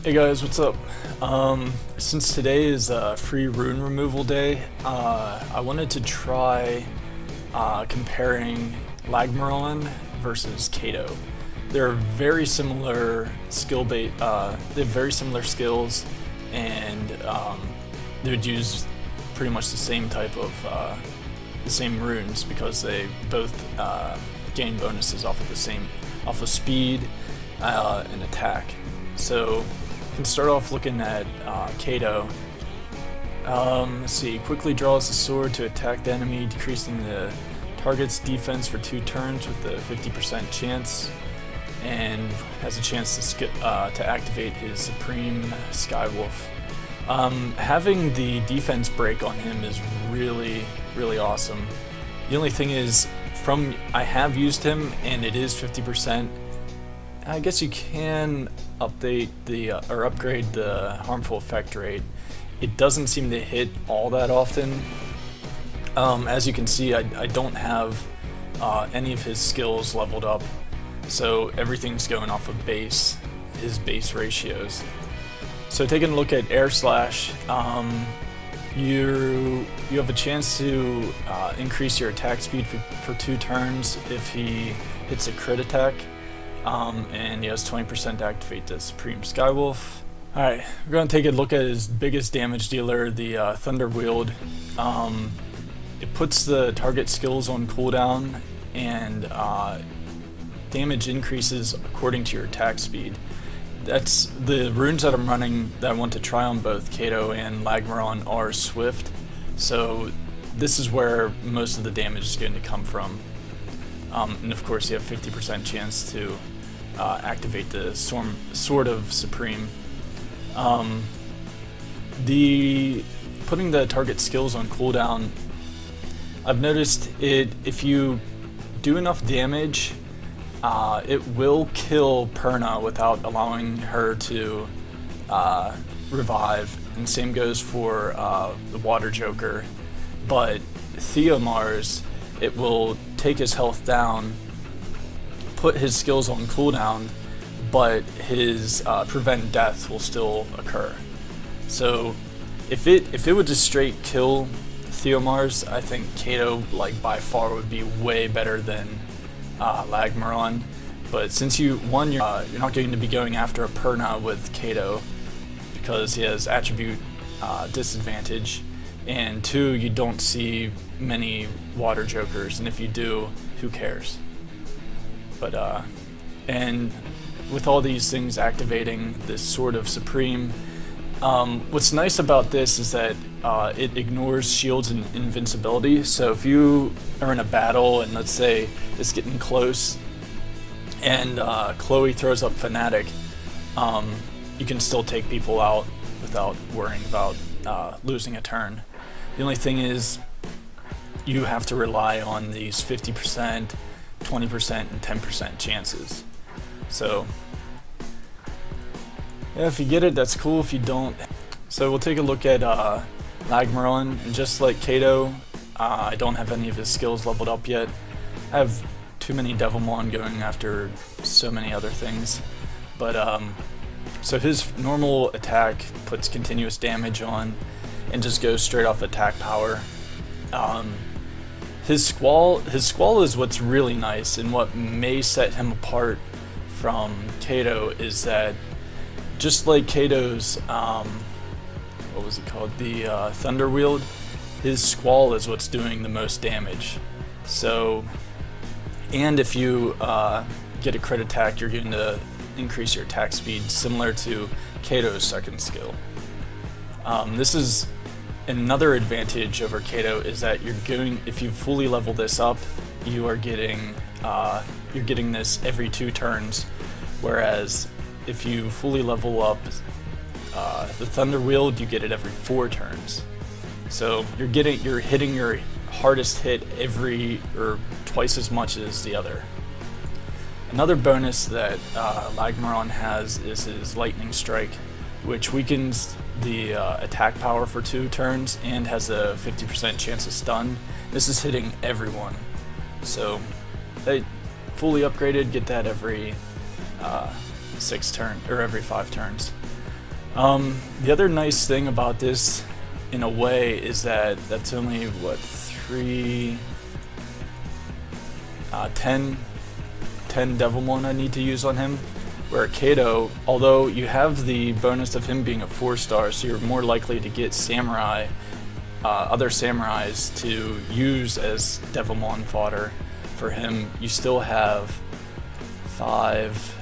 Hey guys, what's up? Since today is free rune removal day, I wanted to try comparing Lagmaron versus Kaito. They're very similar they have very similar skills, and they would use pretty much the same type of the same runes because they both gain bonuses off of speed and attack. So we can start off looking at Kaito. Let's see, quickly draws the sword to attack the enemy, decreasing the target's defense for 2 turns with a 50% chance, and has a chance to activate his Supreme Skywolf. Having the defense break on him is really awesome. The only thing is, I have used him and it is 50%. I guess you can update or upgrade the harmful effect rate. It doesn't seem to hit all that often. As you can see, I don't have any of his skills leveled up, so everything's going off of his base ratios. So taking a look at Air Slash, you have a chance to increase your attack speed for 2 turns if he hits a crit attack. And he has 20% to activate the Supreme Skywolf. Alright, we're going to take a look at his biggest damage dealer, the Thunder Wield. It puts the target skills on cooldown, and damage increases according to your attack speed. That's the runes that I'm running that I want to try on both Kaito and Lagmaron are Swift, so this is where most of the damage is going to come from. And of course you have 50% chance to activate the Sword of Supreme. Putting the target skills on cooldown, I've noticed if you do enough damage, it will kill Perna without allowing her to revive, and same goes for the Water Joker. But Theomars, it will take his health down, put his skills on cooldown, but his prevent death will still occur. So if it would just straight kill Theomars, I think Kaito by far would be way better than Lagmaron. But since you're not going to be going after a Perna with Kaito because he has attribute disadvantage, and 2, you don't see many Water Jokers, and if you do, who cares? But and with all these things activating this Sword of Supreme, what's nice about this is that it ignores shields and invincibility. So if you are in a battle and let's say it's getting close and Chloe throws up Fanatic, you can still take people out without worrying about losing a turn. The only thing is you have to rely on these 50%, 20%, and 10% chances. So yeah, if you get it, that's cool. If you don't, so we'll take a look at Lagmaron, and just like Kaito, I don't have any of his skills leveled up yet. I have too many Devilmon going after so many other things. But so his normal attack puts continuous damage on and just goes straight off attack power. His squall is what's really nice, and what may set him apart from Kaito is that just like Kato's what was it called? The Thunder Wield, his squall is what's doing the most damage. So, and if you get a crit attack, you're going to increase your attack speed, similar to Kato's second skill. This is another advantage over Kaito, is that if you fully level this up, you're getting this every 2 turns, whereas if you fully level up the Thunder Wield, you get it every 4 turns. So you're hitting your hardest hit twice as much as the other. Another bonus that Lagmaron has is his Lightning Strike, which weakens the attack power for 2 turns and has a 50% chance of stun. This is hitting everyone. So they fully upgraded, get that every 6 turns or every 5 turns. The other nice thing about this, in a way, is that that's only, what, 10 Devilmon I need to use on him. Where Kaito, although you have the bonus of him being a 4-star, so you're more likely to get samurai, other samurais to use as Devilmon fodder for him, you still have 5,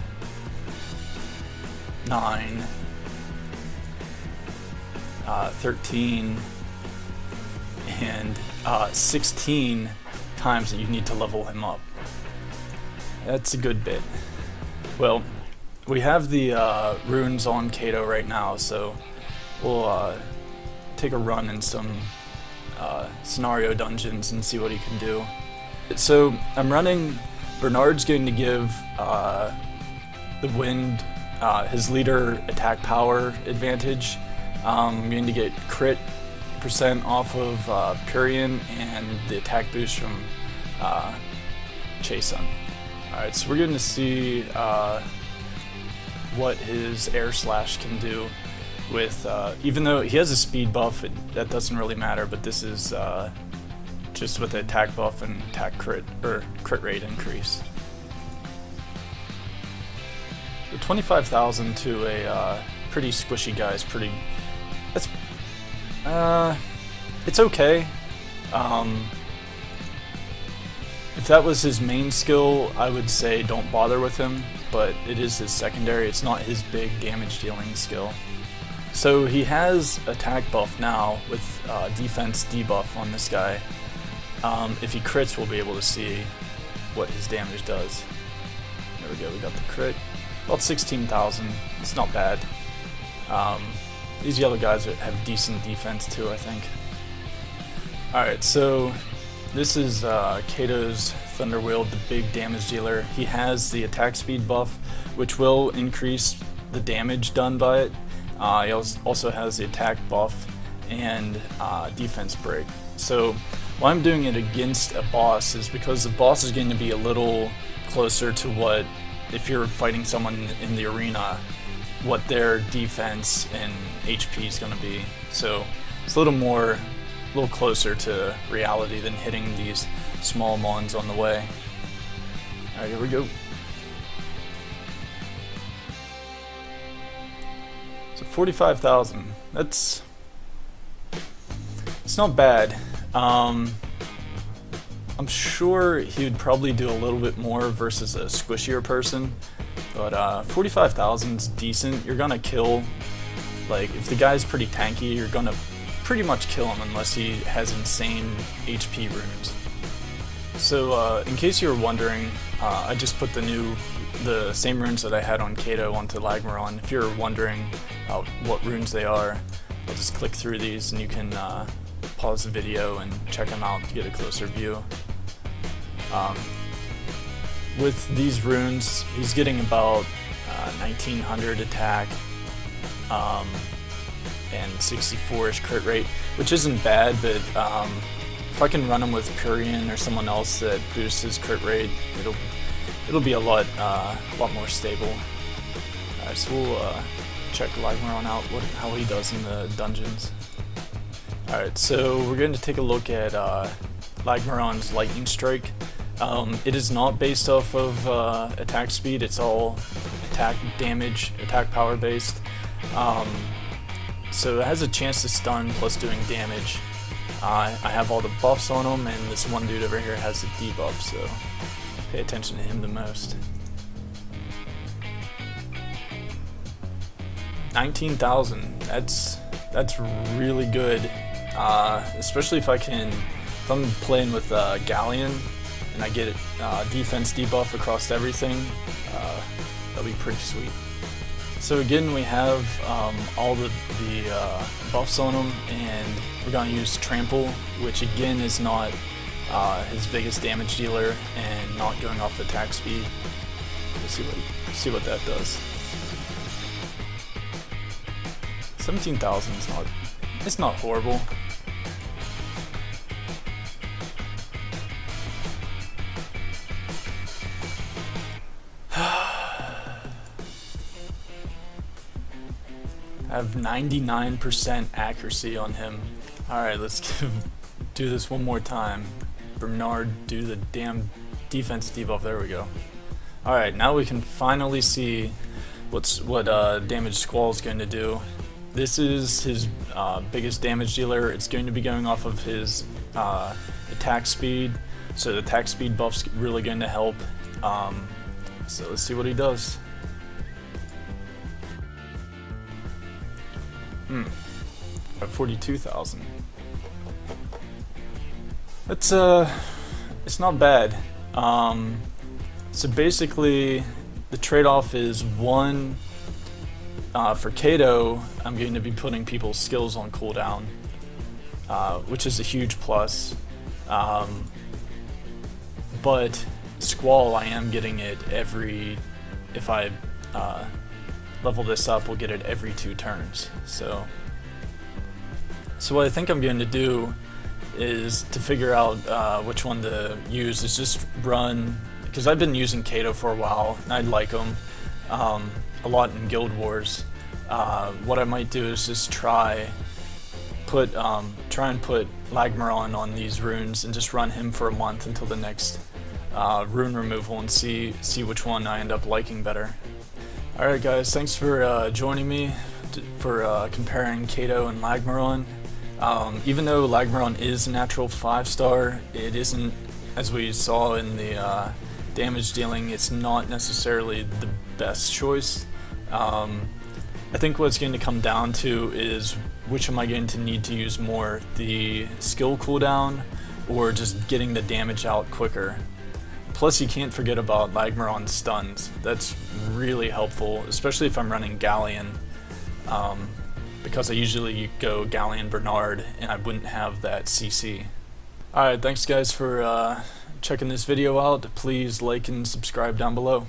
9, 13, and 16 times that you need to level him up. That's a good bit. Well, we have the runes on Kaito right now, so we'll take a run in some scenario dungeons and see what he can do. So I'm running. Bernard's going to give the wind his leader attack power advantage. I'm going to get crit % off of Purian and the attack boost from Chason. Alright, so we're going to see what his air slash can do with, even though he has a speed buff, that doesn't really matter, but this is just with the attack buff and attack crit, or crit rate increase. The 25,000 to a pretty squishy guy is pretty, it's okay. If that was his main skill, I would say don't bother with him, but it is his secondary. It's not his big damage dealing skill. So he has attack buff now with defense debuff on this guy. If he crits, we'll be able to see what his damage does. There we go, we got the crit. About 16,000, it's not bad. These yellow guys have decent defense too, I think. Alright, so this is Kaito's Thunderwield, the big damage dealer. He has the attack speed buff, which will increase the damage done by it. He also has the attack buff and defense break. So why I'm doing it against a boss is because the boss is going to be a little closer to what, if you're fighting someone in the arena, what their defense and HP is going to be. So it's a little closer to reality than hitting these small mons on the way. Alright, here we go. So 45,000. It's not bad. I'm sure he would probably do a little bit more versus a squishier person, but 45,000 is decent. You're gonna kill, like, if the guy's pretty tanky, you're gonna pretty much kill him unless he has insane HP runes. So in case you were wondering, I just put the same runes that I had on Kaito onto Lagmaron. If you're wondering what runes they are, I'll just click through these and you can pause the video and check them out to get a closer view. With these runes, he's getting about 1900 attack and 64-ish crit rate, which isn't bad, but if I can run him with Purian or someone else that boosts his crit rate, it'll be a lot more stable. Alright, so we'll check Lagmaron out, how he does in the dungeons. Alright, so we're going to take a look at Lagmaron's Lightning Strike. It is not based off of attack speed, it's all attack damage, attack power based. So it has a chance to stun plus doing damage. I have all the buffs on him, and this one dude over here has the debuff, so pay attention to him the most. 19,000, that's really good, especially if I'm playing with Galleon and I get defense debuff across everything, that'll be pretty sweet. So again, we have all the buffs on him, and we're going to use Trample, which again is not his biggest damage dealer and not going off attack speed. Let's see what that does. 17,000 is it's not horrible. I have 99% accuracy on him. Alright, let's do this one more time. Bernard, do the damn defense debuff. There we go. Alright, now we can finally see what damage Squall is going to do. This is his biggest damage dealer. It's going to be going off of his attack speed, so the attack speed buff's really going to help. So let's see what he does. At 42,000. That's it's not bad. So basically, the trade-off is one. For Kaito, I'm going to be putting people's skills on cooldown, which is a huge plus. But Squall, I am getting it if I level this up, we'll get it every 2 turns. So what I think I'm going to do is to figure out which one to use is just run, because I've been using Kaito for a while and I like him a lot in Guild Wars. What I might do is just try and put Lagmaron on these runes and just run him for a month until the next rune removal and see which one I end up liking better. Alright guys, thanks for joining me for comparing Kaito and Lagmaron. Even though Lagmaron is a natural 5-star, it isn't, as we saw in the damage dealing, it's not necessarily the best choice. I think what it's going to come down to is which am I going to need to use more, the skill cooldown or just getting the damage out quicker. Plus, you can't forget about Lagmaron's stuns. That's really helpful, especially if I'm running Galleon, because I usually go Galleon Bernard and I wouldn't have that CC. Alright, thanks guys for checking this video out. Please like and subscribe down below.